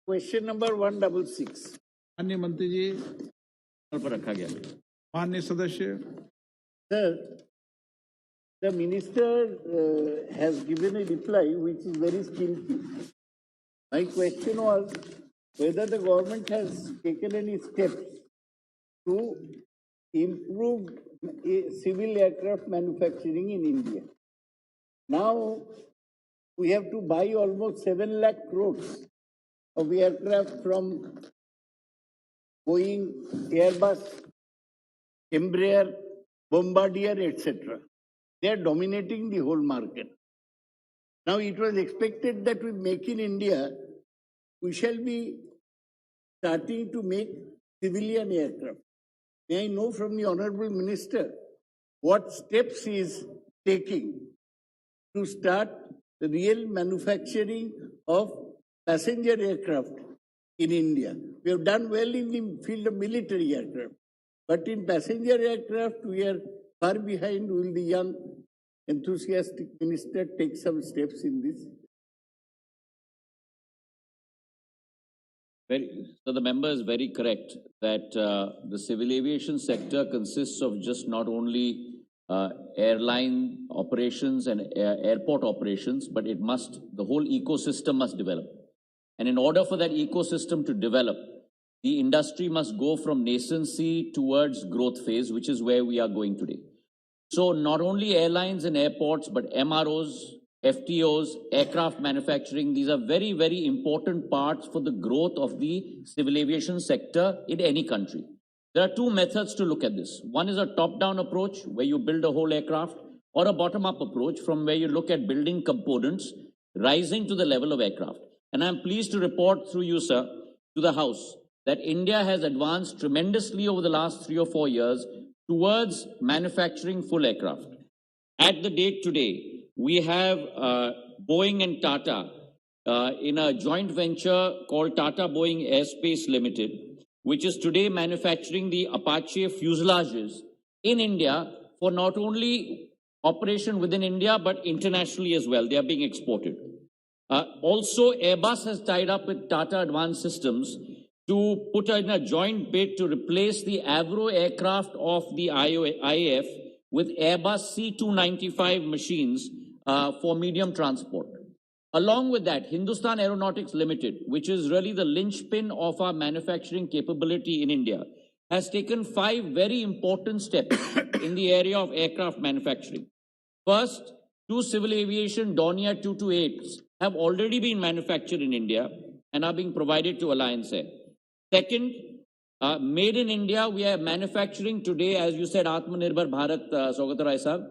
Question number 166. माननीय मंत्री जी पर रखा गया. माननीय सदस्य. Sir, the minister has given a reply which is very skillful. My question was whether the government has taken any steps to improve civil aircraft manufacturing in India. Now we have to buy almost 7 lakh crores of aircraft from Boeing, Airbus, Embraer, Bombardier, etc. They are dominating the whole market. Now it was expected that with Make in India, we shall be starting to make civilian aircraft. May I know from the Honorable Minister what steps he is taking to start the real manufacturing of passenger aircraft in India? We have done well in the field of military aircraft, but in passenger aircraft we are far behind. Will the young enthusiastic minister take some steps in this? So the member is very correct that the civil aviation sector consists of just not only airline operations and airport operations, but the whole ecosystem must develop. And in order for that ecosystem to develop, the industry must go from nascency towards growth phase, which is where we are going today. So not only airlines and airports, but MROs, FTOs, aircraft manufacturing, these are very, very important parts for the growth of the civil aviation sector in any country. There are two methods to look at this. One is a top-down approach, where you build a whole aircraft, or a bottom-up approach, from where you look at building components, rising to the level of aircraft. And I'm pleased to report through you, sir, to the House, that India has advanced tremendously over the last 3 or 4 years towards manufacturing full aircraft. At the date today, we have Boeing and Tata in a joint venture called Tata Boeing Airspace Limited, which is today manufacturing the Apache fuselages in India for not only operation within India, but internationally as well. They are being exported. Also, Airbus has tied up with Tata Advanced Systems to put in a joint bid to replace the Avro aircraft of the IAF with Airbus C295 machines for medium transport. Along with that, Hindustan Aeronautics Limited, which is really the linchpin of our manufacturing capability in India, has taken 5 very important steps in the area of aircraft manufacturing. First, 2 civil aviation Dornier 228s have already been manufactured in India and are being provided to Alliance Air. Second, made in India, we are manufacturing today, as you said, Atmanirbhar Bharat, Sougata Rai Sahab,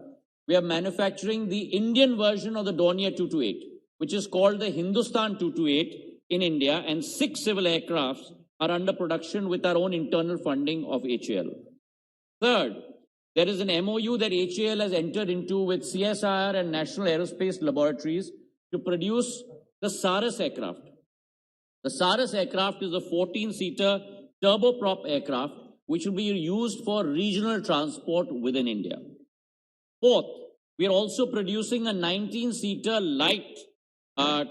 we are manufacturing the Indian version of the Dornier 228, which is called the Hindustan 228 in India, and 6 civil aircrafts are under production with our own internal funding of HAL. Third, there is an MOU that HAL has entered into with CSIR and National Aerospace Laboratories to produce the Saras aircraft. The Saras aircraft is a 14-seater turboprop aircraft which will be used for regional transport within India. Fourth, we are also producing a 19-seater light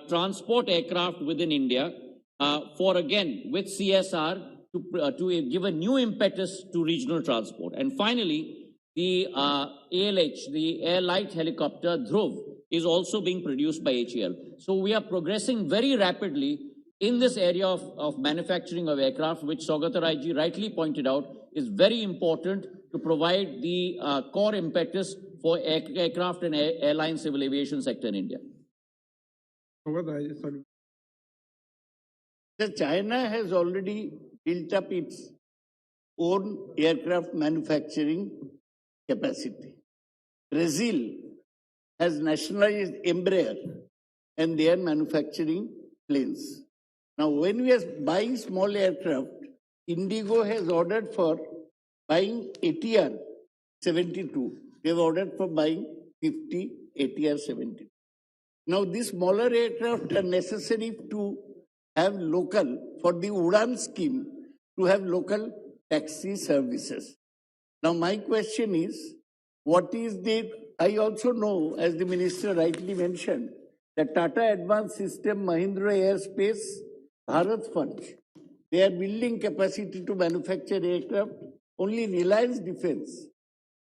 transport aircraft within India with CSR to give a new impetus to regional transport. And finally, the ALH, the Air Light Helicopter Dhruv, is also being produced by HAL. So we are progressing very rapidly in this area of manufacturing of aircraft, which Sougata Rai ji rightly pointed out is very important to provide the core impetus for aircraft and airline civil aviation sector in India. China has already built up its own aircraft manufacturing capacity. Brazil has nationalized Embraer and they are manufacturing planes. Now, when we are buying small aircraft, Indigo has ordered for buying ATR 72. They have ordered for buying 50 ATR 72. Now, these smaller aircraft are necessary to have local, for the UDAN scheme, to have local taxi services. Now, my question is, I also know, as the minister rightly mentioned, that Tata Advanced System, Mahindra Airspace, Bharat Fund. They are building capacity to manufacture aircraft. Only Reliance Defense,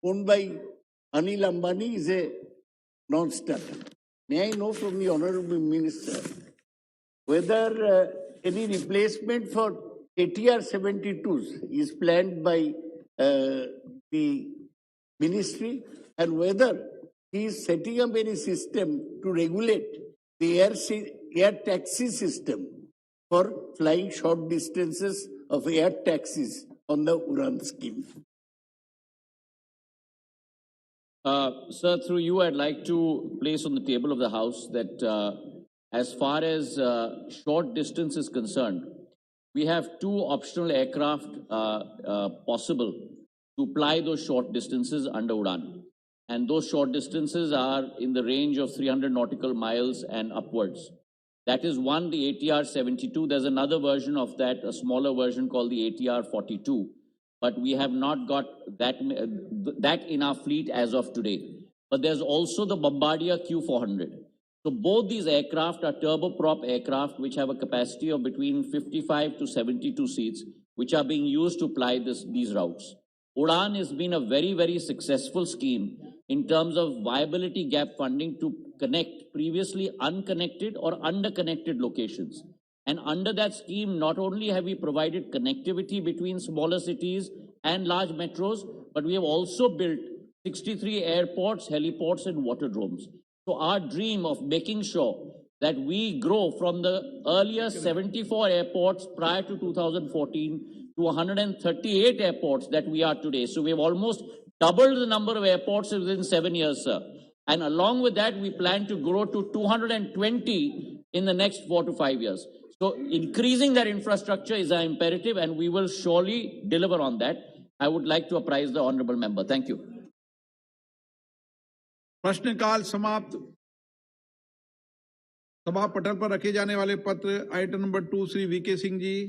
owned by Anil Ambani, is a non-starter. May I know from the Honorable Minister whether any replacement for ATR 72s is planned by the ministry, and whether he is setting up any system to regulate the air taxi system for flying short distances of air taxis on the Uran scheme. Sir, through you, I'd like to place on the table of the House that as far as short distance is concerned, we have two optional aircraft possible to fly those short distances under Udan. And those short distances are in the range of 300 nautical miles and upwards. That is one, the ATR 72. There's another version of that, a smaller version called the ATR 42. But we have not got that in our fleet as of today. But there's also the Bombardier Q400. So both these aircraft are turboprop aircraft which have a capacity of between 55 to 72 seats, which are being used to fly these routes. Udan has been a very, very successful scheme in terms of viability gap funding to connect previously unconnected or underconnected locations. And under that scheme, not only have we provided connectivity between smaller cities and large metros, but we have also built 63 airports, heliports, and waterdromes. So our dream of making sure that we grow from the earlier 74 airports prior to 2014 to 138 airports that we are today. So we have almost doubled the number of airports within 7 years, sir. And along with that, we plan to grow to 220 in the next 4 to 5 years. So increasing that infrastructure is our imperative, and we will surely deliver on that. I would like to apprise the honorable member. Thank you. प्रश्नकाल समाप्त। सभा पटल पर रखे जाने वाले पत्र item number 2 Shri V K Singh ji.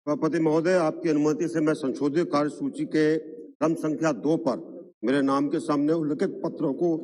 सभापति महोदय, आपकी अनुमति से मैं संशोधित कार्यसूची के क्रम संख्या 2 पर मेरे नाम के सामने उल्लिखित पत्रों को